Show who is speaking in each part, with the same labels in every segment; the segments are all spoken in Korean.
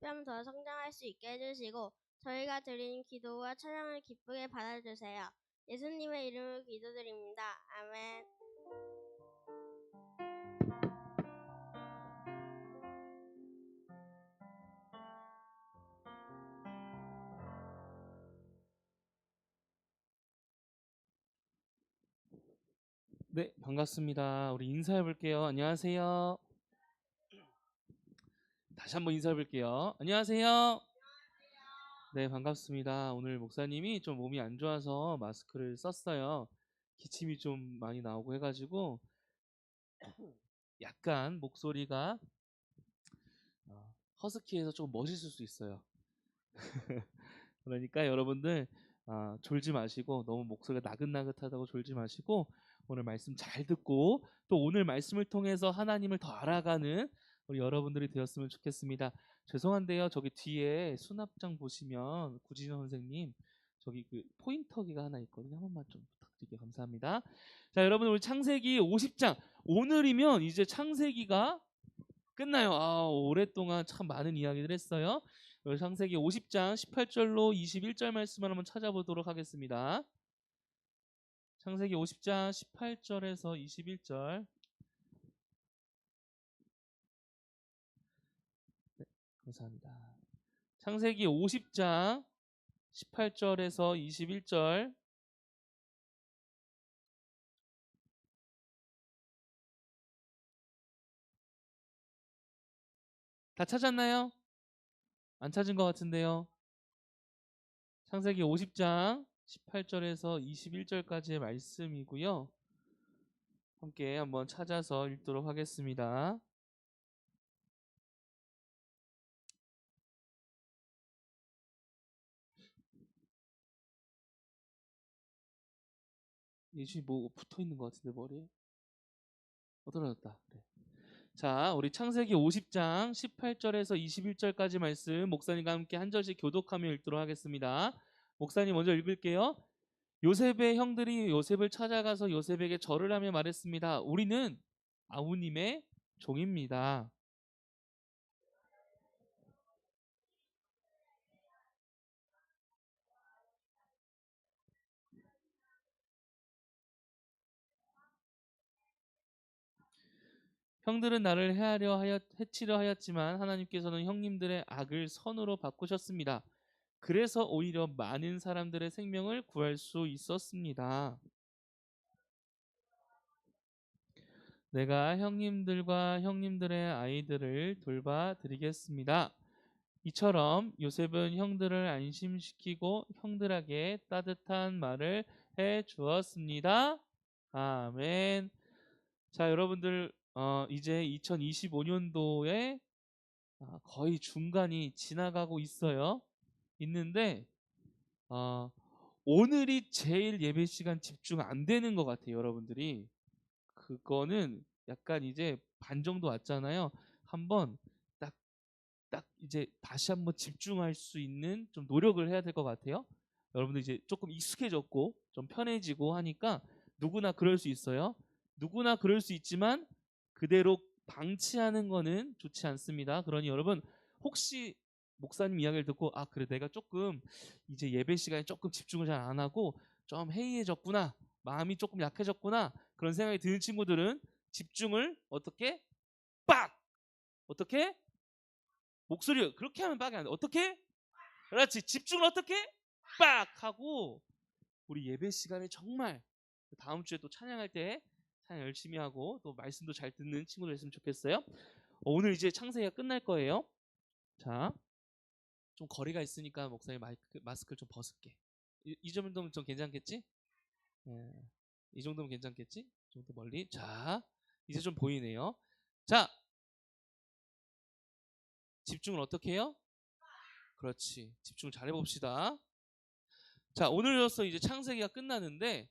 Speaker 1: 뼘 더 성장할 수 있게 해주시고 저희가 드리는 기도와 찬양을 기쁘게 받아주세요. 예수님의 이름으로 기도드립니다. 아멘.
Speaker 2: 네, 반갑습니다. 우리 인사해 볼게요. 안녕하세요. 다시 한번 인사해 볼게요. 안녕하세요. 네, 반갑습니다. 오늘 목사님이 좀 몸이 안 좋아서 마스크를 썼어요. 기침이 좀 많이 나오고 해가지고 약간 목소리가 허스키해서 좀 멋있을 수 있어요. 그러니까 여러분들 졸지 마시고, 너무 목소리가 나긋나긋하다고 졸지 마시고, 오늘 말씀 잘 듣고 또 오늘 말씀을 통해서 하나님을 더 알아가는 우리 여러분들이 되었으면 좋겠습니다. 죄송한데요, 저기 뒤에 수납장 보시면 구진호 선생님 저기 그 포인터기가 하나 있거든요. 한 번만 좀 부탁드릴게요. 감사합니다. 자, 여러분, 우리 창세기 50장 오늘이면 이제 창세기가 끝나요. 오랫동안 참 많은 이야기를 했어요. 창세기 50장 18절로 21절 말씀을 한번 찾아보도록 하겠습니다. 창세기 50장 18절에서 21절. 네, 감사합니다. 창세기 50장 18절에서 21절. 다 찾았나요? 안 찾은 것 같은데요. 창세기 50장 18절에서 21절까지의 말씀이고요. 함께 한번 찾아서 읽도록 하겠습니다. 예수님 뭐 붙어 있는 것 같은데 머리에? 떨어졌다. 네. 자, 우리 창세기 50장 18절에서 21절까지 말씀 목사님과 함께 한 절씩 교독하며 읽도록 하겠습니다. 목사님 먼저 읽을게요. 요셉의 형들이 요셉을 찾아가서 요셉에게 절을 하며 말했습니다. 우리는 아우님의 종입니다. 형들은 나를 해치려 하였지만 하나님께서는 형님들의 악을 선으로 바꾸셨습니다. 그래서 오히려 많은 사람들의 생명을 구할 수 있었습니다. 내가 형님들과 형님들의 아이들을 돌봐 드리겠습니다. 이처럼 요셉은 형들을 안심시키고 형들에게 따뜻한 말을 해 주었습니다. 아멘. 자, 여러분들 이제 2025년도에 거의 중간이 지나가고 있는데 오늘이 제일 예배 시간 집중 안 되는 것 같아요. 여러분들이 그거는 약간 이제 반 정도 왔잖아요. 한번 딱 이제 다시 한번 집중할 수 있는 좀 노력을 해야 될 것 같아요. 여러분들 이제 조금 익숙해졌고 좀 편해지고 하니까 누구나 그럴 수 있어요. 누구나 그럴 수 있지만 그대로 방치하는 거는 좋지 않습니다. 그러니 여러분, 혹시 목사님 이야기를 듣고 그래 내가 조금 이제 예배 시간에 조금 집중을 잘 안 하고 좀 해이해졌구나, 마음이 조금 약해졌구나, 그런 생각이 드는 친구들은 집중을 어떻게 빡 어떻게 목소리 그렇게 하면 빡이 안 돼. 어떻게? 그렇지. 집중을 어떻게? 빡 하고 우리 예배 시간에 정말 다음 주에 또 찬양할 때 찬양 열심히 하고 또 말씀도 잘 듣는 친구들 있으면 좋겠어요. 오늘 이제 창세기가 끝날 거예요. 자, 좀 거리가 있으니까 목사님 마스크를 좀 벗을게. 이 정도면 좀 괜찮겠지? 네. 이 정도면 괜찮겠지? 이 정도 멀리. 자, 이제 좀 보이네요. 자, 집중을 어떻게 해요? 그렇지. 집중을 잘 해봅시다. 자, 오늘로써 이제 창세기가 끝나는데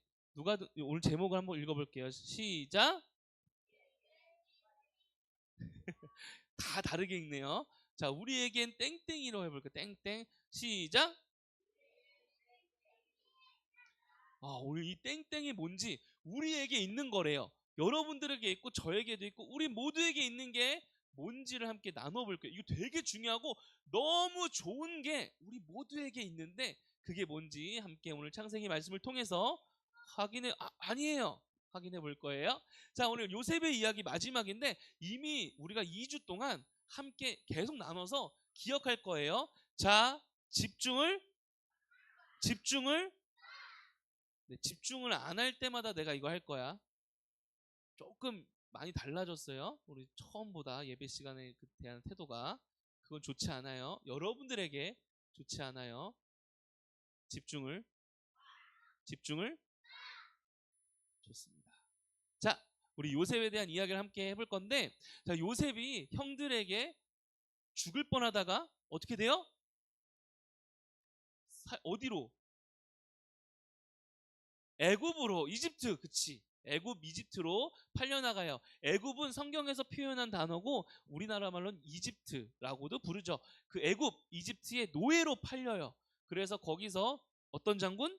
Speaker 2: 오늘 제목을 한번 읽어볼게요. 시작. 다 다르게 읽네요. 자, 우리에겐 땡땡이로 해볼게요. 땡땡. 시작. 오늘 이 땡땡이 뭔지 우리에게 있는 거래요. 여러분들에게 있고 저에게도 있고 우리 모두에게 있는 게 뭔지를 함께 나눠볼 거예요. 이거 되게 중요하고 너무 좋은 게 우리 모두에게 있는데 그게 뭔지 함께 오늘 창세기 말씀을 통해서 아니에요. 확인해 볼 거예요. 자, 오늘 요셉의 이야기 마지막인데 이미 우리가 2주 동안 함께 계속 나눠서 기억할 거예요. 자, 집중을 안 할 때마다 내가 이거 할 거야. 조금 많이 달라졌어요. 우리 처음보다 예배 시간에 대한 태도가. 그건 좋지 않아요. 여러분들에게 좋지 않아요. 집중을 좋습니다. 자, 우리 요셉에 대한 이야기를 함께 해볼 건데, 자, 요셉이 형들에게 죽을 뻔하다가 어떻게 돼요? 어디로? 애굽으로, 이집트, 그치? 애굽, 이집트로 팔려나가요. 애굽은 성경에서 표현한 단어고 우리나라 말로는 이집트라고도 부르죠. 그 애굽, 이집트의 노예로 팔려요. 그래서 거기서 어떤 장군?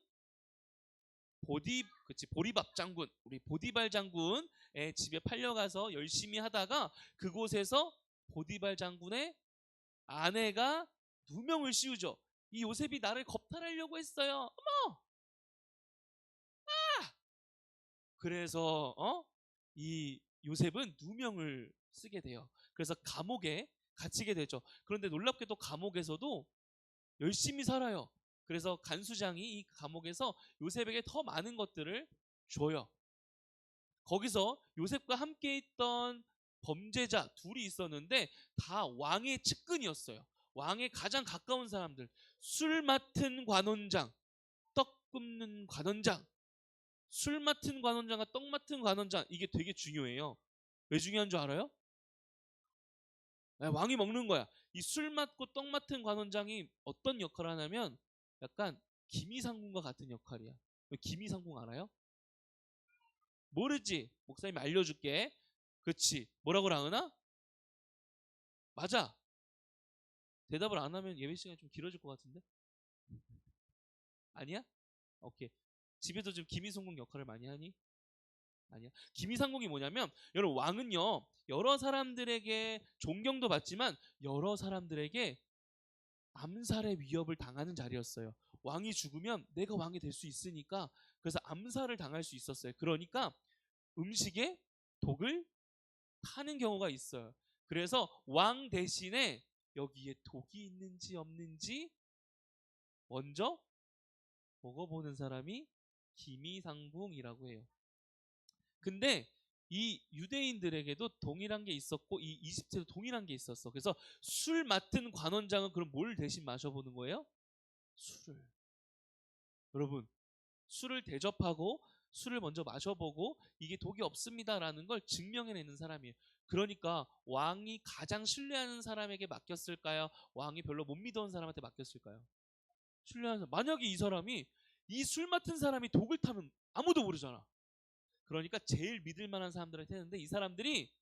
Speaker 2: 보리밥 장군, 우리 보디발 장군의 집에 팔려가서 열심히 하다가 그곳에서 보디발 장군의 아내가 누명을 씌우죠. 이 요셉이 나를 겁탈하려고 했어요. 어머! 그래서 이 요셉은 누명을 쓰게 돼요. 그래서 감옥에 갇히게 되죠. 그런데 놀랍게도 감옥에서도 열심히 살아요. 그래서 간수장이 이 감옥에서 요셉에게 더 많은 것들을 줘요. 거기서 요셉과 함께 있던 범죄자 둘이 있었는데 다 왕의 측근이었어요. 왕의 가장 가까운 사람들. 술 맡은 관원장, 떡 굽는 관원장, 술 맡은 관원장과 떡 맡은 관원장, 이게 되게 중요해요. 왜 중요한 줄 알아요? 왕이 먹는 거야. 이 술 맡고 떡 맡은 관원장이 어떤 역할을 하냐면 약간 기미상궁과 같은 역할이야. 기미상궁 알아요? 모르지? 목사님 알려줄게. 그렇지. 뭐라고 라으나? 맞아. 대답을 안 하면 예배 시간이 좀 길어질 것 같은데? 아니야? 오케이. 집에서 지금 기미상궁 역할을 많이 하니? 아니야. 기미상궁이 뭐냐면 여러분, 왕은요 여러 사람들에게 존경도 받지만 여러 사람들에게 암살의 위협을 당하는 자리였어요. 왕이 죽으면 내가 왕이 될 수 있으니까, 그래서 암살을 당할 수 있었어요. 그러니까 음식에 독을 타는 경우가 있어요. 그래서 왕 대신에 여기에 독이 있는지 없는지 먼저 먹어보는 사람이 기미상궁이라고 해요. 근데 이 유대인들에게도 동일한 게 있었고 이 이집트에도 동일한 게 있었어. 그래서 술 맡은 관원장은 그럼 뭘 대신 마셔보는 거예요? 술을. 여러분, 술을 대접하고 술을 먼저 마셔보고 이게 독이 없습니다라는 걸 증명해내는 사람이에요. 그러니까 왕이 가장 신뢰하는 사람에게 맡겼을까요? 왕이 별로 못 믿어온 사람한테 맡겼을까요? 신뢰하는 사람. 만약에 이 사람이, 이 술 맡은 사람이 독을 타면 아무도 모르잖아. 그러니까 제일 믿을 만한 사람들한테 했는데 이 사람들이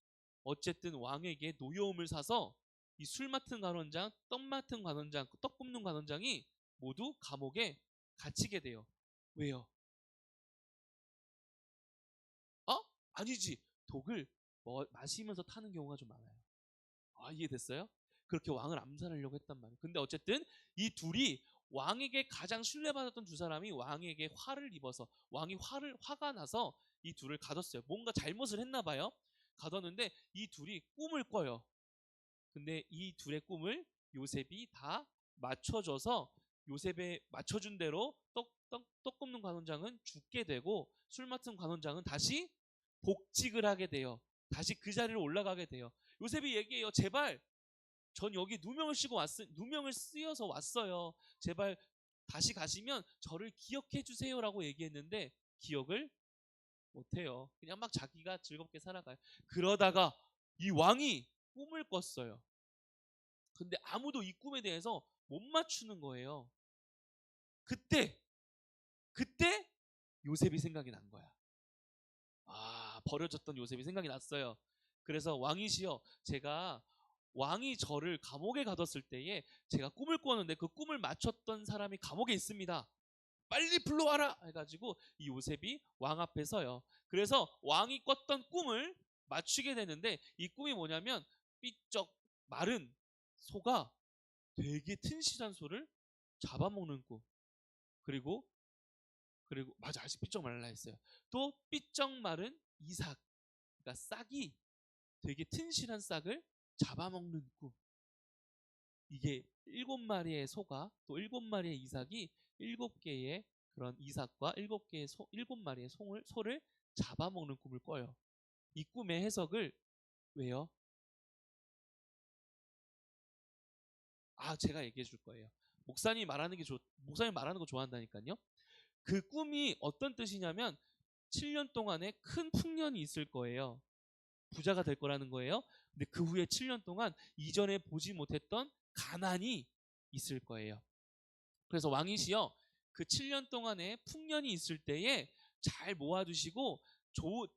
Speaker 2: 어쨌든 왕에게 노여움을 사서 이 술 맡은 관원장, 떡 맡은 관원장, 떡 굽는 관원장이 모두 감옥에 갇히게 돼요. 왜요? 아니지. 독을 마시면서 타는 경우가 좀 많아요. 이해됐어요? 그렇게 왕을 암살하려고 했단 말이에요. 근데 어쨌든 이 둘이 왕에게 가장 신뢰받았던 두 사람이 왕에게 화를 입어서 왕이 화가 나서 이 둘을 가뒀어요. 뭔가 잘못을 했나 봐요. 가뒀는데 이 둘이 꿈을 꿔요. 근데 이 둘의 꿈을 요셉이 다 맞춰줘서 요셉의 맞춰준 대로 떡 굽는 관원장은 죽게 되고 술 맡은 관원장은 다시 복직을 하게 돼요. 다시 그 자리를 올라가게 돼요. 요셉이 얘기해요. 제발 전 여기 누명을 쓰여서 왔어요. 제발 다시 가시면 저를 기억해 주세요라고 얘기했는데 기억을 못해요. 그냥 막 자기가 즐겁게 살아가요. 그러다가 이 왕이 꿈을 꿨어요. 근데 아무도 이 꿈에 대해서 못 맞추는 거예요. 그때 요셉이 생각이 난 거야. 버려졌던 요셉이 생각이 났어요. 그래서 왕이시여, 왕이 저를 감옥에 가뒀을 때에 제가 꿈을 꾸었는데 그 꿈을 맞췄던 사람이 감옥에 있습니다. 빨리 불러와라 해가지고 이 요셉이 왕 앞에 서요. 그래서 왕이 꿨던 꿈을 맞추게 되는데 이 꿈이 뭐냐면 삐쩍 마른 소가 되게 튼실한 소를 잡아먹는 꿈. 그리고 맞아, 아직 삐쩍 말라 했어요. 또 삐쩍 마른 이삭, 그러니까 싹이 되게 튼실한 싹을 잡아먹는 꿈. 이게 7마리의 소가 또 7마리의 이삭이 7개의 그런 이삭과 7마리의 소를 잡아먹는 꿈을 꿔요. 이 꿈의 해석을 왜요? 제가 얘기해 줄 거예요. 목사님 말하는 거 좋아한다니까요. 그 꿈이 어떤 뜻이냐면 7년 동안에 큰 풍년이 있을 거예요. 부자가 될 거라는 거예요. 근데 그 후에 7년 동안 이전에 보지 못했던 가난이 있을 거예요. 그래서 왕이시여, 그 7년 동안에 풍년이 있을 때에 잘 모아두시고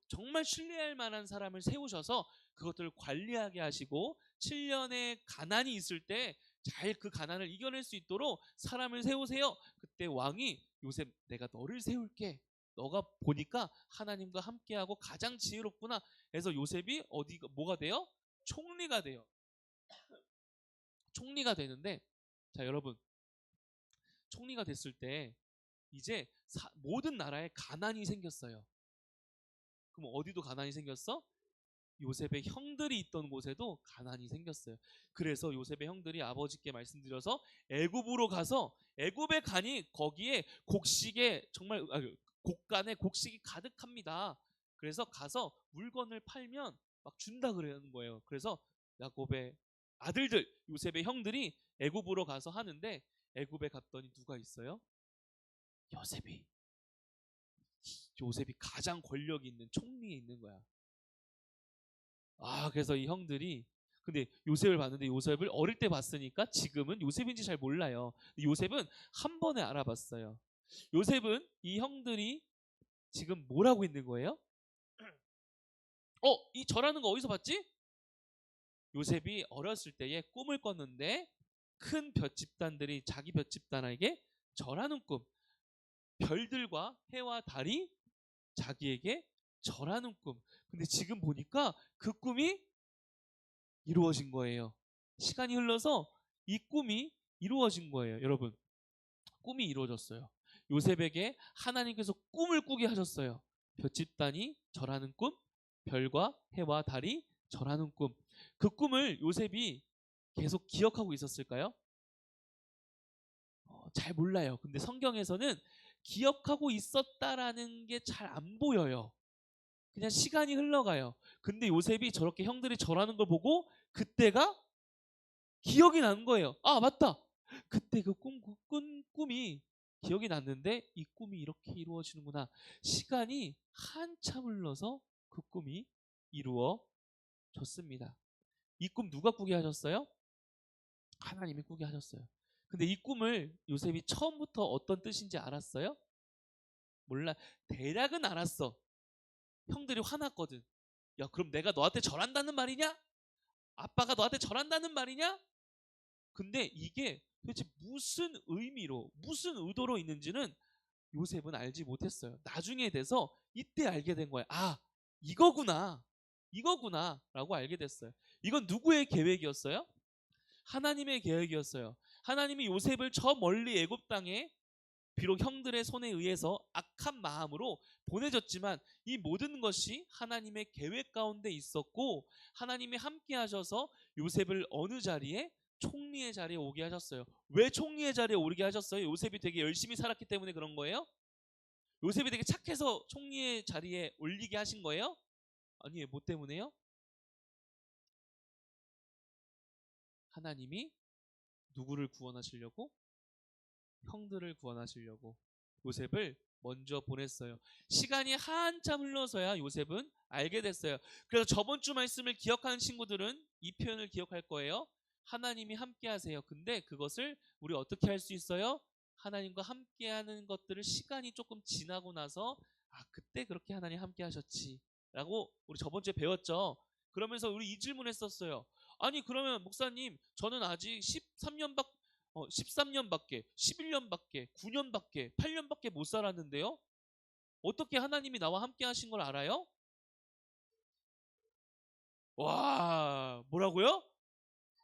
Speaker 2: 정말 신뢰할 만한 사람을 세우셔서 그것들을 관리하게 하시고 7년의 가난이 있을 때 잘 그 가난을 이겨낼 수 있도록 사람을 세우세요. 그때 왕이 요셉, 내가 너를 세울게. 너가 보니까 하나님과 함께하고 가장 지혜롭구나. 해서 요셉이 뭐가 돼요? 총리가 돼요. 총리가 되는데, 자 여러분, 총리가 됐을 때 이제 모든 나라에 가난이 생겼어요. 그럼 어디도 가난이 생겼어? 요셉의 형들이 있던 곳에도 가난이 생겼어요. 그래서 요셉의 형들이 아버지께 말씀드려서 애굽으로 가서, 애굽에 가니 거기에 곡식에 정말 곡간에 곡식이 가득합니다. 그래서 가서 물건을 팔면 막 준다 그러는 거예요. 그래서 야곱의 아들들, 요셉의 형들이 애굽으로 가서 하는데, 애굽에 갔더니 누가 있어요? 요셉이. 요셉이 가장 권력 있는 총리에 있는 거야. 그래서 이 형들이, 근데 요셉을 봤는데 요셉을 어릴 때 봤으니까 지금은 요셉인지 잘 몰라요. 요셉은 한 번에 알아봤어요. 요셉은 이 형들이 지금 뭘 하고 있는 거예요? 이 절하는 거 어디서 봤지? 요셉이 어렸을 때에 꿈을 꿨는데 큰 벼 집단들이 자기 벼 집단에게 절하는 꿈, 별들과 해와 달이 자기에게 절하는 꿈. 근데 지금 보니까 그 꿈이 이루어진 거예요. 시간이 흘러서 이 꿈이 이루어진 거예요. 여러분, 꿈이 이루어졌어요. 요셉에게 하나님께서 꿈을 꾸게 하셨어요. 볏집단이 절하는 꿈, 별과 해와 달이 절하는 꿈. 그 꿈을 요셉이 계속 기억하고 있었을까요? 잘 몰라요. 근데 성경에서는 기억하고 있었다라는 게 잘 안 보여요. 그냥 시간이 흘러가요. 근데 요셉이 저렇게 형들이 절하는 걸 보고 그때가 기억이 난 거예요. 맞다. 그때 그 꿈이 기억이 났는데 이 꿈이 이렇게 이루어지는구나. 시간이 한참 흘러서 그 꿈이 이루어졌습니다. 이 꿈 누가 꾸게 하셨어요? 하나님이 꾸게 하셨어요. 근데 이 꿈을 요셉이 처음부터 어떤 뜻인지 알았어요? 몰라. 대략은 알았어. 형들이 화났거든. 야, 그럼 내가 너한테 절한다는 말이냐? 아빠가 너한테 절한다는 말이냐? 근데 이게 도대체 무슨 의미로, 무슨 의도로 있는지는 요셉은 알지 못했어요. 나중에 돼서 이때 알게 된 거예요. 이거구나. 이거구나. 라고 알게 됐어요. 이건 누구의 계획이었어요? 하나님의 계획이었어요. 하나님이 요셉을 저 멀리 애굽 땅에 비록 형들의 손에 의해서 악한 마음으로 보내졌지만 이 모든 것이 하나님의 계획 가운데 있었고, 하나님이 함께 하셔서 요셉을 어느 자리에? 총리의 자리에 오게 하셨어요. 왜 총리의 자리에 오게 하셨어요? 요셉이 되게 열심히 살았기 때문에 그런 거예요? 요셉이 되게 착해서 총리의 자리에 올리게 하신 거예요? 아니에요. 뭐 때문에요? 하나님이 누구를 구원하시려고? 형들을 구원하시려고 요셉을 먼저 보냈어요. 시간이 한참 흘러서야 요셉은 알게 됐어요. 그래서 저번 주 말씀을 기억하는 친구들은 이 표현을 기억할 거예요. 하나님이 함께 하세요. 근데 그것을 우리 어떻게 할 수 있어요? 하나님과 함께 하는 것들을 시간이 조금 지나고 나서 그때 그렇게 하나님 함께 하셨지 라고 우리 저번 주에 배웠죠. 그러면서 우리 이 질문 했었어요. 아니 그러면 목사님, 저는 아직 13년밖에, 11년밖에, 9년밖에, 8년밖에 못 살았는데요? 어떻게 하나님이 나와 함께 하신 걸 알아요? 와, 뭐라고요?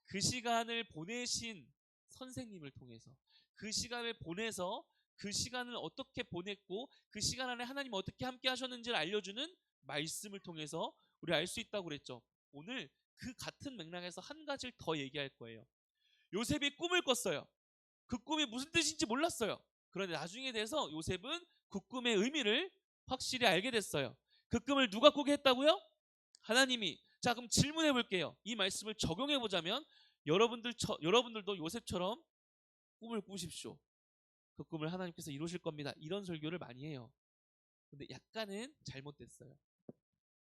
Speaker 2: 그 시간을 보내신 선생님을 통해서, 그 시간을 보내서 그 시간을 어떻게 보냈고 그 시간 안에 하나님 어떻게 함께 하셨는지를 알려주는 말씀을 통해서 우리 알 수 있다고 그랬죠. 오늘 그 같은 맥락에서 한 가지를 더 얘기할 거예요. 요셉이 꿈을 꿨어요. 그 꿈이 무슨 뜻인지 몰랐어요. 그런데 나중에 돼서 요셉은 그 꿈의 의미를 확실히 알게 됐어요. 그 꿈을 누가 꾸게 했다고요? 하나님이. 자, 그럼 질문해 볼게요. 이 말씀을 적용해 보자면 여러분들도 요셉처럼 꿈을 꾸십시오. 그 꿈을 하나님께서 이루실 겁니다. 이런 설교를 많이 해요. 근데 약간은 잘못됐어요.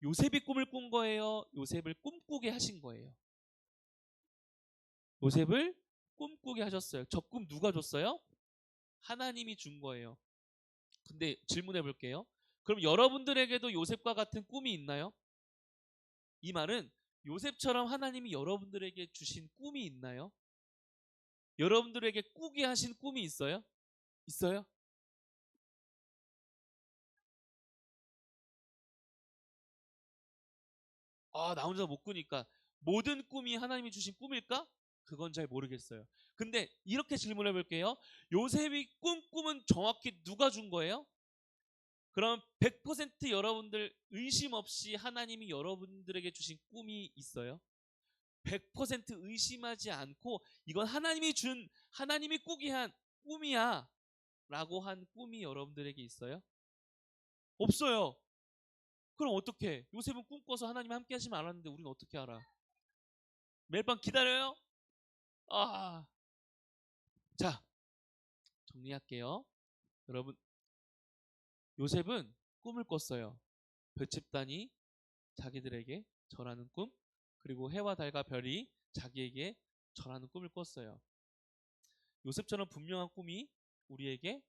Speaker 2: 요셉이 꿈을 꾼 거예요? 요셉을 꿈꾸게 하신 거예요? 요셉을 꿈꾸게 하셨어요. 저 꿈 누가 줬어요? 하나님이 준 거예요. 근데 질문해 볼게요. 그럼 여러분들에게도 요셉과 같은 꿈이 있나요? 이 말은 요셉처럼 하나님이 여러분들에게 주신 꿈이 있나요? 여러분들에게 꾸게 하신 꿈이 있어요? 있어요? 아, 나 혼자 못 꾸니까 모든 꿈이 하나님이 주신 꿈일까? 그건 잘 모르겠어요. 근데 이렇게 질문해 볼게요. 요셉이 꿈은 정확히 누가 준 거예요? 그럼 100% 여러분들 의심 없이 하나님이 여러분들에게 주신 꿈이 있어요? 100% 의심하지 않고 이건 하나님이 꾸게 한 꿈이야 라고 한 꿈이 여러분들에게 있어요? 없어요. 그럼 어떻게? 요셉은 꿈꿔서 하나님 함께 하시면 알았는데 우리는 어떻게 알아? 매일 밤 기다려요? 아, 자, 정리할게요. 여러분, 요셉은 꿈을 꿨어요. 별집단이 자기들에게 절하는 꿈, 그리고 해와 달과 별이 자기에게 절하는 꿈을 꿨어요. 요셉처럼 분명한 꿈이 우리에게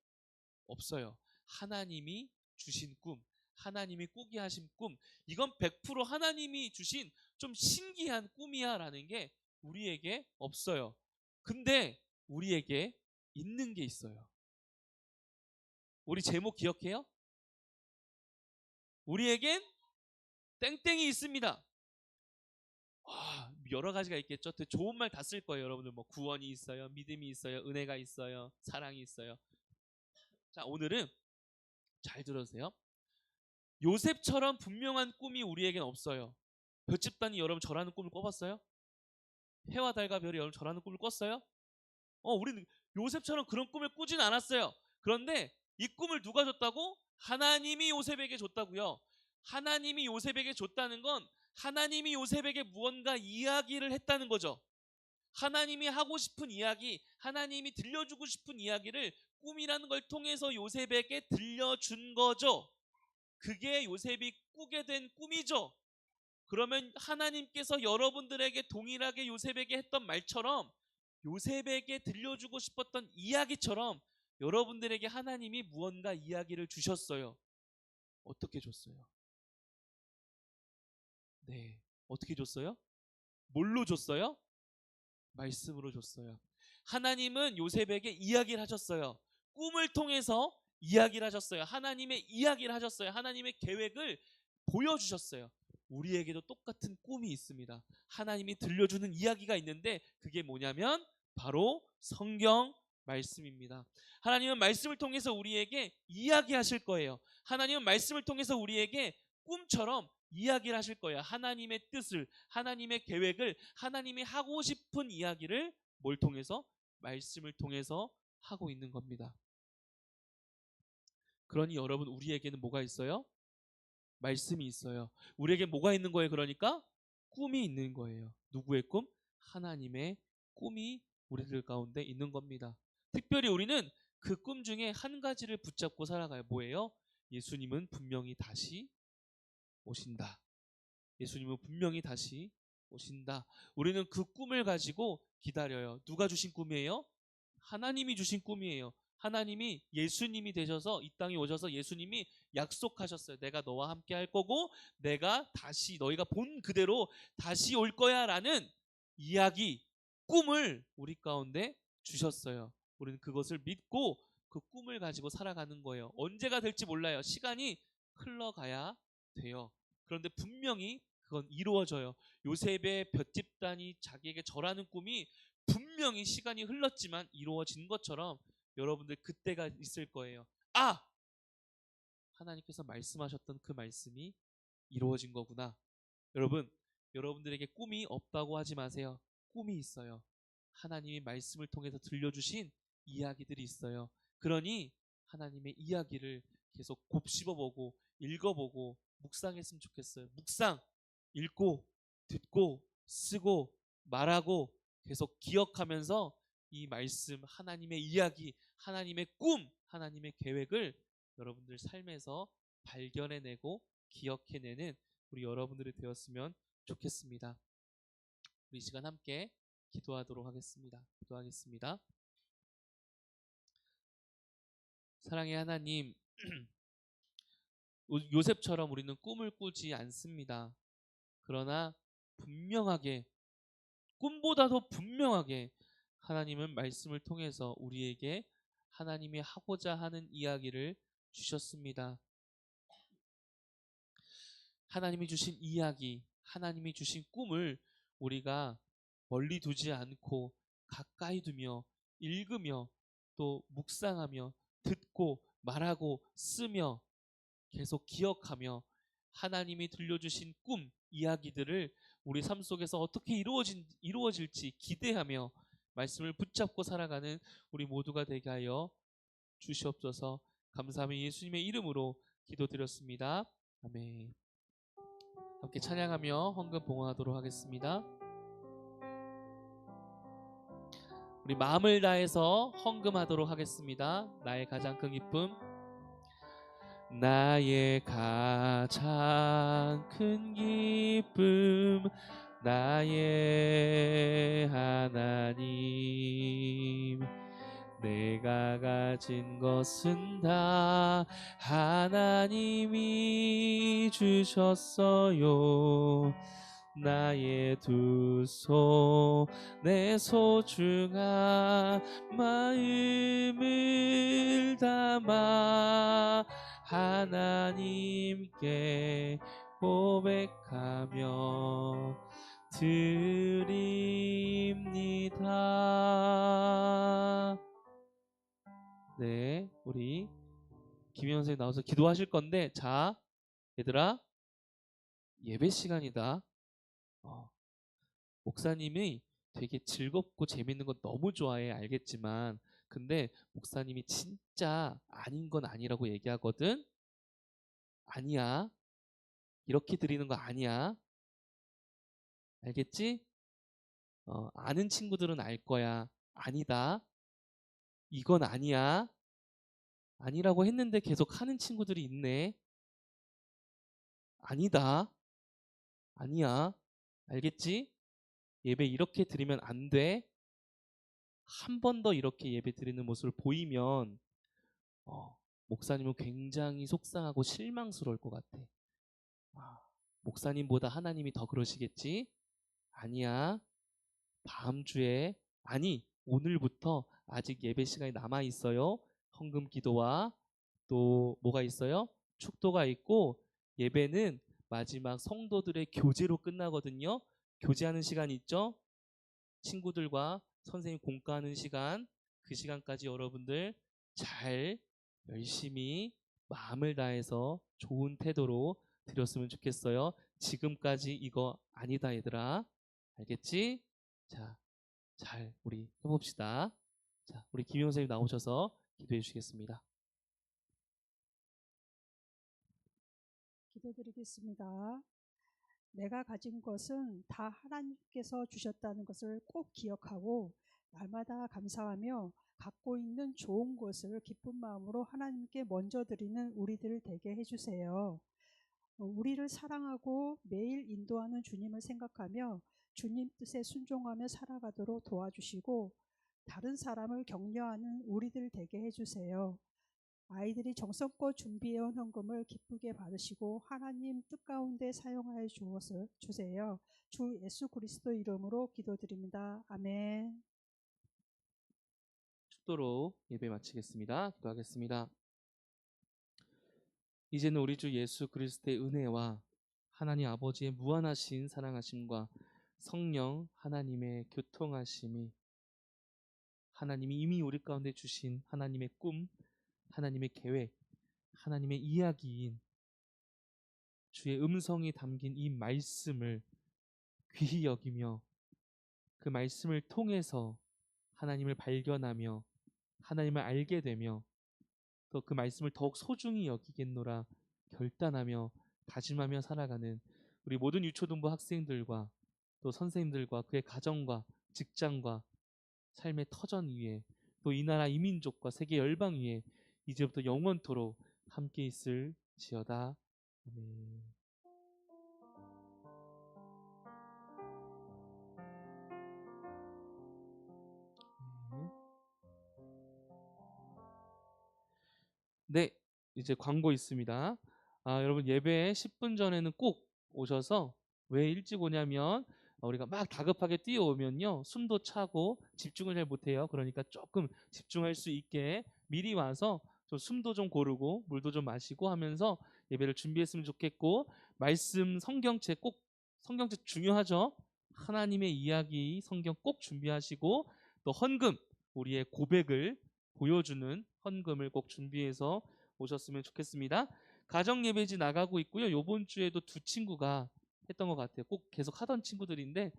Speaker 2: 없어요. 하나님이 주신 꿈, 하나님이 꾸게 하신 꿈, 이건 100% 하나님이 주신 좀 신기한 꿈이야 라는 게 우리에게 없어요. 근데 우리에게 있는 게 있어요. 우리 제목 기억해요? 우리에겐 땡땡이 있습니다. 여러 가지가 있겠죠. 되게 좋은 말 다 쓸 거예요. 여러분들 뭐 구원이 있어요, 믿음이 있어요, 은혜가 있어요, 사랑이 있어요. 자, 오늘은 잘 들어주세요. 요셉처럼 분명한 꿈이 우리에겐 없어요. 별집단이 여러분 저라는 꿈을 꿔봤어요? 해와 달과 별이 여러분 저라는 꿈을 꿨어요? 우리는 요셉처럼 그런 꿈을 꾸진 않았어요. 그런데 이 꿈을 누가 줬다고? 하나님이 요셉에게 줬다고요. 하나님이 요셉에게 줬다는 건 하나님이 요셉에게 무언가 이야기를 했다는 거죠. 하나님이 하고 싶은 이야기, 하나님이 들려주고 싶은 이야기를 꿈이라는 걸 통해서 요셉에게 들려준 거죠. 그게 요셉이 꾸게 된 꿈이죠. 그러면 하나님께서 여러분들에게 동일하게 요셉에게 했던 말처럼 요셉에게 들려주고 싶었던 이야기처럼 여러분들에게 하나님이 무언가 이야기를 주셨어요. 어떻게 줬어요? 네. 어떻게 줬어요? 뭘로 줬어요? 말씀으로 줬어요. 하나님은 요셉에게 이야기를 하셨어요. 꿈을 통해서 이야기를 하셨어요. 하나님의 이야기를 하셨어요. 하나님의 계획을 보여주셨어요. 우리에게도 똑같은 꿈이 있습니다. 하나님이 들려주는 이야기가 있는데 그게 뭐냐면 바로 성경 말씀입니다. 하나님은 말씀을 통해서 우리에게 이야기하실 거예요. 하나님은 말씀을 통해서 우리에게 꿈처럼 이야기를 하실 거예요. 하나님의 뜻을, 하나님의 계획을, 하나님이 하고 싶은 이야기를 뭘 통해서? 말씀을 통해서 하고 있는 겁니다. 그러니 여러분, 우리에게는 뭐가 있어요? 말씀이 있어요. 우리에게 뭐가 있는 거예요? 그러니까 꿈이 있는 거예요. 누구의 꿈? 하나님의 꿈이 우리들 가운데 있는 겁니다. 특별히 우리는 그 꿈 중에 한 가지를 붙잡고 살아가요. 뭐예요? 예수님은 분명히 다시 오신다. 예수님은 분명히 다시 오신다. 우리는 그 꿈을 가지고 기다려요. 누가 주신 꿈이에요? 하나님이 주신 꿈이에요. 하나님이 예수님이 되셔서 이 땅에 오셔서 예수님이 약속하셨어요. 내가 너와 함께 할 거고 내가 다시 너희가 본 그대로 다시 올 거야 라는 이야기, 꿈을 우리 가운데 주셨어요. 우리는 그것을 믿고 그 꿈을 가지고 살아가는 거예요. 언제가 될지 몰라요. 시간이 흘러가야 돼요. 그런데 분명히 그건 이루어져요. 요셉의 볏 집단이 자기에게 절하는 꿈이 분명히 시간이 흘렀지만 이루어진 것처럼 여러분들 그때가 있을 거예요. 아! 하나님께서 말씀하셨던 그 말씀이 이루어진 거구나. 여러분, 여러분들에게 꿈이 없다고 하지 마세요. 꿈이 있어요. 하나님이 말씀을 통해서 들려주신 이야기들이 있어요. 그러니 하나님의 이야기를 계속 곱씹어보고 읽어보고 묵상했으면 좋겠어요. 묵상, 읽고 듣고 쓰고 말하고 계속 기억하면서 이 말씀, 하나님의 이야기, 하나님의 꿈, 하나님의 계획을 여러분들 삶에서 발견해내고 기억해내는 우리 여러분들이 되었으면 좋겠습니다. 우리 시간 함께 기도하도록 하겠습니다. 기도하겠습니다. 사랑의 하나님, 요셉처럼 우리는 꿈을 꾸지 않습니다. 그러나 분명하게, 꿈보다도 분명하게 하나님은 말씀을 통해서 우리에게 하나님이 하고자 하는 이야기를 주셨습니다. 하나님이 주신 이야기, 하나님이 주신 꿈을 우리가 멀리 두지 않고 가까이 두며 읽으며 또 묵상하며 듣고 말하고 쓰며 계속 기억하며 하나님이 들려주신 꿈, 이야기들을 우리 삶 속에서 어떻게 이루어질지 기대하며 말씀을 붙잡고 살아가는 우리 모두가 되게 하여 주시옵소서. 감사하며 예수님의 이름으로 기도드렸습니다. 아멘. 함께 찬양하며 헌금 봉헌하도록 하겠습니다. 우리 마음을 다해서 헌금하도록 하겠습니다. 나의 가장 큰 기쁨, 나의 가장 큰 기쁨, 나의 하나님. 내가 가진 것은 다 하나님이 주셨어요. 나의 두 손에 소중한 마음을 담아 하나님께 고백하며 드립니다. 네, 우리 김희원 선생님 나와서 기도하실 건데, 자, 얘들아, 예배 시간이다. 목사님이 되게 즐겁고 재밌는 거 너무 좋아해, 알겠지만, 근데 목사님이 진짜 아닌 건 아니라고 얘기하거든. 아니야. 이렇게 드리는 거 아니야. 알겠지? 아는 친구들은 알 거야. 아니다. 이건 아니야. 아니라고 했는데 계속 하는 친구들이 있네. 아니다. 아니야. 알겠지? 예배 이렇게 드리면 안 돼. 한 번 더 이렇게 예배 드리는 모습을 보이면 목사님은 굉장히 속상하고 실망스러울 것 같아. 목사님보다 하나님이 더 그러시겠지? 아니야. 다음 주에, 아니, 오늘부터 아직 예배 시간이 남아 있어요. 헌금 기도와 또 뭐가 있어요? 축도가 있고, 예배는 마지막 성도들의 교제로 끝나거든요. 교제하는 시간 있죠? 친구들과 선생님 공과하는 시간, 그 시간까지 여러분들 잘 열심히 마음을 다해서 좋은 태도로 드렸으면 좋겠어요. 지금까지 이거 아니다 얘들아. 알겠지? 자, 잘 우리 해봅시다. 자, 우리 김용 선생님 나오셔서 기도해 주시겠습니다.
Speaker 3: 기도드리겠습니다. 내가 가진 것은 다 하나님께서 주셨다는 것을 꼭 기억하고 날마다 감사하며 갖고 있는 좋은 것을 기쁜 마음으로 하나님께 먼저 드리는 우리들 되게 해주세요. 우리를 사랑하고 매일 인도하는 주님을 생각하며 주님 뜻에 순종하며 살아가도록 도와주시고 다른 사람을 격려하는 우리들 되게 해주세요. 아이들이 정성껏 준비해온 헌금을 기쁘게 받으시고 하나님 뜻 가운데 사용하여 주세요. 주 예수 그리스도 이름으로 기도드립니다. 아멘.
Speaker 2: 축도로 예배 마치겠습니다. 기도하겠습니다. 이제는 우리 주 예수 그리스도의 은혜와 하나님 아버지의 무한하신 사랑하심과 성령 하나님의 교통하심이 하나님이 이미 우리 가운데 주신 하나님의 꿈, 하나님의 계획, 하나님의 이야기인 주의 음성이 담긴 이 말씀을 귀히 여기며 그 말씀을 통해서 하나님을 발견하며 하나님을 알게 되며 또 그 말씀을 더욱 소중히 여기겠노라 결단하며 다짐하며 살아가는 우리 모든 유초등부 학생들과 또 선생님들과 그의 가정과 직장과 삶의 터전 위에 또 이 나라 이 민족과 세계 열방 위에 이제부터 영원토록 함께 있을지어다. 아멘. 네, 이제 광고 있습니다. 여러분 예배 10분 전에는 꼭 오셔서 왜 일찍 오냐면 우리가 막 다급하게 뛰어오면요 숨도 차고 집중을 잘 못해요. 그러니까 조금 집중할 수 있게 미리 와서 좀 숨도 좀 고르고 물도 좀 마시고 하면서 예배를 준비했으면 좋겠고 말씀 성경책 중요하죠. 하나님의 이야기 성경 꼭 준비하시고 또 헌금 우리의 고백을 보여주는 헌금을 꼭 준비해서 오셨으면 좋겠습니다. 가정 예배지 나가고 있고요. 요번 주에도 두 친구가 했던 것 같아요. 꼭 계속 하던 친구들인데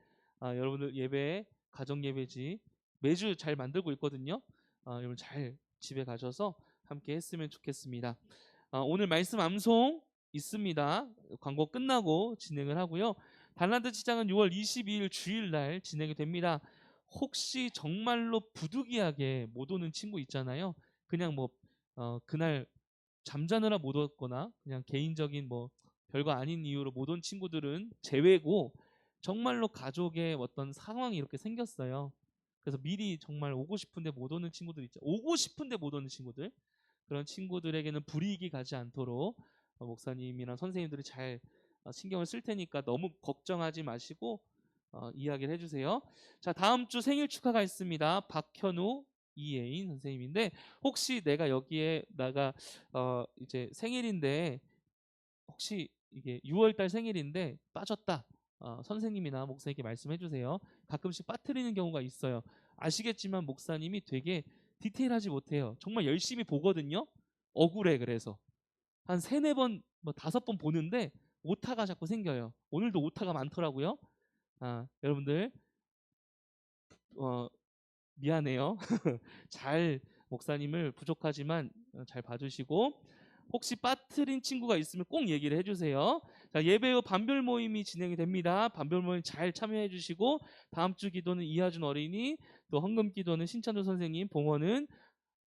Speaker 2: 여러분들 예배 가정 예배지 매주 잘 만들고 있거든요. 여러분 잘 집에 가셔서 함께 했으면 좋겠습니다. 오늘 말씀 암송 있습니다. 광고 끝나고 진행을 하고요. 달란트 시장은 6월 22일 주일날 진행이 됩니다. 혹시 정말로 부득이하게 못 오는 친구 있잖아요. 그냥 뭐 그날 잠자느라 못 왔거나 그냥 개인적인 뭐 별거 아닌 이유로 못 온 친구들은 제외고 정말로 가족의 어떤 상황이 이렇게 생겼어요. 그래서 미리 정말 오고 싶은데 못 오는 친구들 있죠. 오고 싶은데 못 오는 친구들 그런 친구들에게는 불이익이 가지 않도록 목사님이랑 선생님들이 잘 신경을 쓸 테니까 너무 걱정하지 마시고 이야기를 해주세요. 자, 다음 주 생일 축하가 있습니다. 박현우 이예인 선생님인데 혹시 내가 여기에 이제 생일인데 혹시 이게 6월달 생일인데 빠졌다. 선생님이나 목사님께 말씀해 주세요. 가끔씩 빠뜨리는 경우가 있어요. 아시겠지만 목사님이 되게 디테일하지 못해요. 정말 열심히 보거든요. 억울해 그래서. 한 3-4번, 뭐 5번 보는데 오타가 자꾸 생겨요. 오늘도 오타가 많더라고요. 여러분들 미안해요. 잘 목사님을 부족하지만 잘 봐주시고 혹시 빠뜨린 친구가 있으면 꼭 얘기를 해주세요. 자, 예배 후 반별 모임이 진행이 됩니다. 반별 모임 잘 참여해 주시고 다음 주 기도는 이하준 어린이 또 헌금 기도는 신찬도 선생님 봉헌은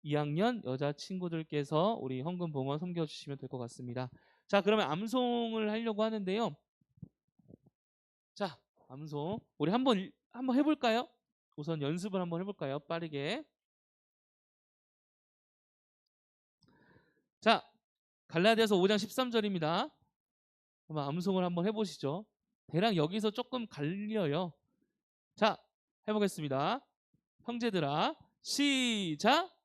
Speaker 2: 2학년 여자 친구들께서 우리 헌금 봉헌 섬겨주시면 될 것 같습니다. 자, 그러면 암송을 하려고 하는데요. 자, 암송 우리 한번 해볼까요? 우선 연습을 한번 해볼까요? 빠르게. 자, 갈라디아서 5장 13절입니다. 한번 암송을 한번 해보시죠. 대략 여기서 조금 갈려요. 자, 해보겠습니다. 형제들아, 시작!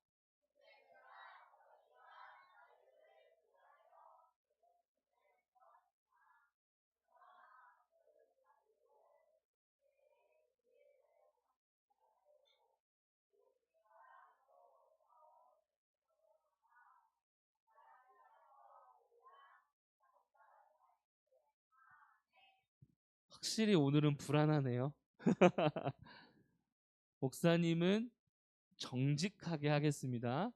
Speaker 2: 확실히 오늘은 불안하네요. 목사님은 정직하게 하겠습니다.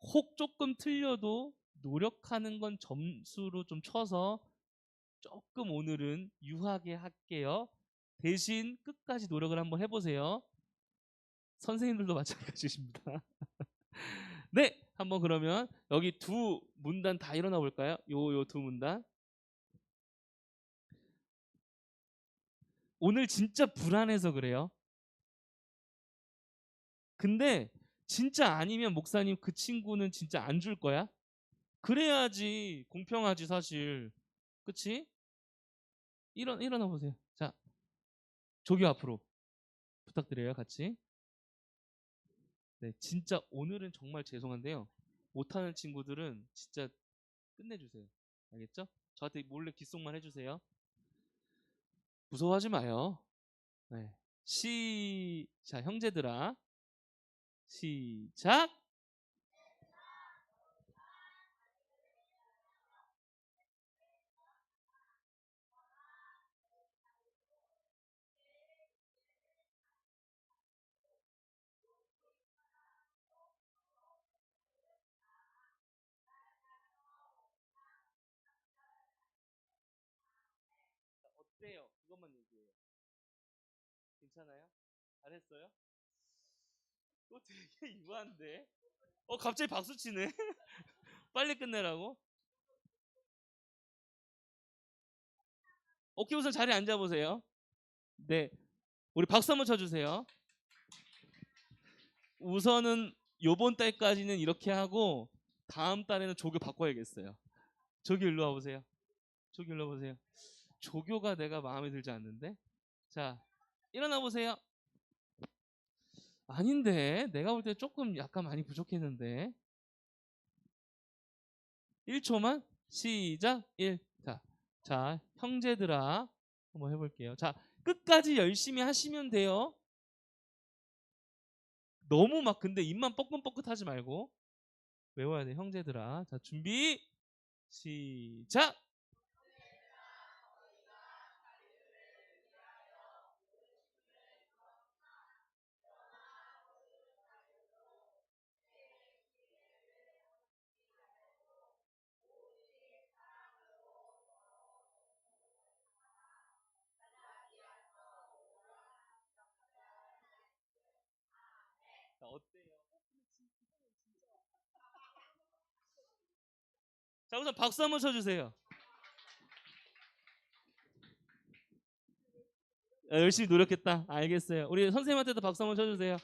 Speaker 2: 혹 조금 틀려도 노력하는 건 점수로 좀 쳐서 조금 오늘은 유하게 할게요. 대신 끝까지 노력을 한번 해보세요. 선생님들도 마찬가지십니다. 네, 한번 그러면 여기 두 문단 다 일어나 볼까요? 요 두 문단. 오늘 진짜 불안해서 그래요. 근데 진짜 아니면 목사님 그 친구는 진짜 안 줄 거야? 그래야지 공평하지 사실. 그치? 일어나 보세요. 자, 조교 앞으로 부탁드려요 같이. 네, 진짜 오늘은 정말 죄송한데요. 못하는 친구들은 진짜 끝내주세요. 알겠죠? 저한테 몰래 귓속말 해주세요. 무서워하지 마요. 네. 자, 형제들아. 시작. 어때요? 그것만 얘기해요. 괜찮아요? 잘했어요? 또 되게 유한데? 갑자기 박수 치네. 빨리 끝내라고? 오케이, 우선 자리에 앉아보세요. 네. 우리 박수 한번 쳐주세요. 우선은 요번 달까지는 이렇게 하고 다음 달에는 조교 바꿔야겠어요. 조교 일로 와보세요. 조교 일로 와보세요. 조교가 내가 마음에 들지 않는데? 자, 일어나 보세요. 아닌데, 내가 볼 때 조금 약간 많이 부족했는데. 1초만 시작. 1. 자, 형제들아 한번 해볼게요. 자, 끝까지 열심히 하시면 돼요. 너무 막 근데 입만 뻐끔뻐끗 하지 말고 외워야 돼. 형제들아. 자, 준비 시작. 자, 어때요? 자, 우선 박수 한번 쳐주세요. 열심히 노력했다. 알겠어요. 우리 선생님한테도 박수 한번 쳐주세요.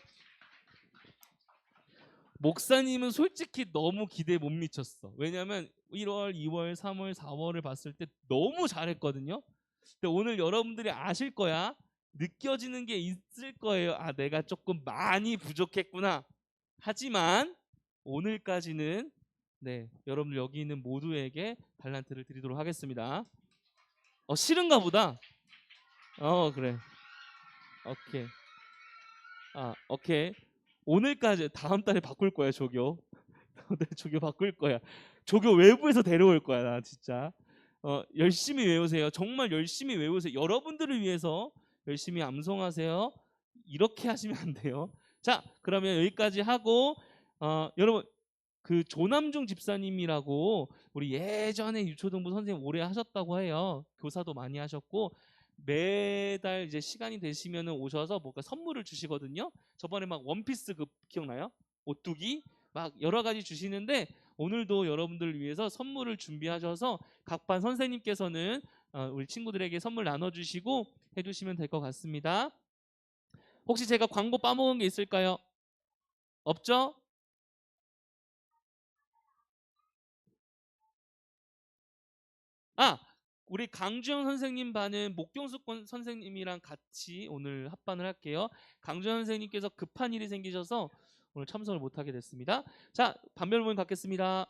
Speaker 2: 목사님은 솔직히 너무 기대에 못 미쳤어. 왜냐면 1월, 2월, 3월, 4월을 봤을 때 너무 잘했거든요. 근데 오늘 여러분들이 아실 거야. 느껴지는 게 있을 거예요. 아, 내가 조금 많이 부족했구나. 하지만 오늘까지는 네, 여러분들 여기 있는 모두에게 달란트를 드리도록 하겠습니다. 싫은가 보다. 그래. 오케이. 오케이. 오늘까지 다음 달에 바꿀 거야, 조교. 조교 바꿀 거야. 조교 외부에서 데려올 거야, 나 진짜. 열심히 외우세요. 정말 열심히 외우세요. 여러분들을 위해서 열심히 암송하세요. 이렇게 하시면 안 돼요. 자, 그러면 여기까지 하고 여러분 그 조남중 집사님이라고 우리 예전에 유초등부 선생님 오래 하셨다고 해요. 교사도 많이 하셨고 매달 이제 시간이 되시면은 오셔서 뭔가 선물을 주시거든요. 저번에 막 원피스 그 기억나요? 오뚜기 막 여러 가지 주시는데 오늘도 여러분들을 위해서 선물을 준비하셔서 각 반 선생님께서는 우리 친구들에게 선물 나눠주시고 해주시면 될 것 같습니다. 혹시 제가 광고 빠먹은 게 있을까요? 없죠? 우리 강주영 선생님 반은 목경수권 선생님이랑 같이 오늘 합반을 할게요. 강주영 선생님께서 급한 일이 생기셔서 오늘 참석을 못하게 됐습니다. 자, 반별 모임 갖겠습니다.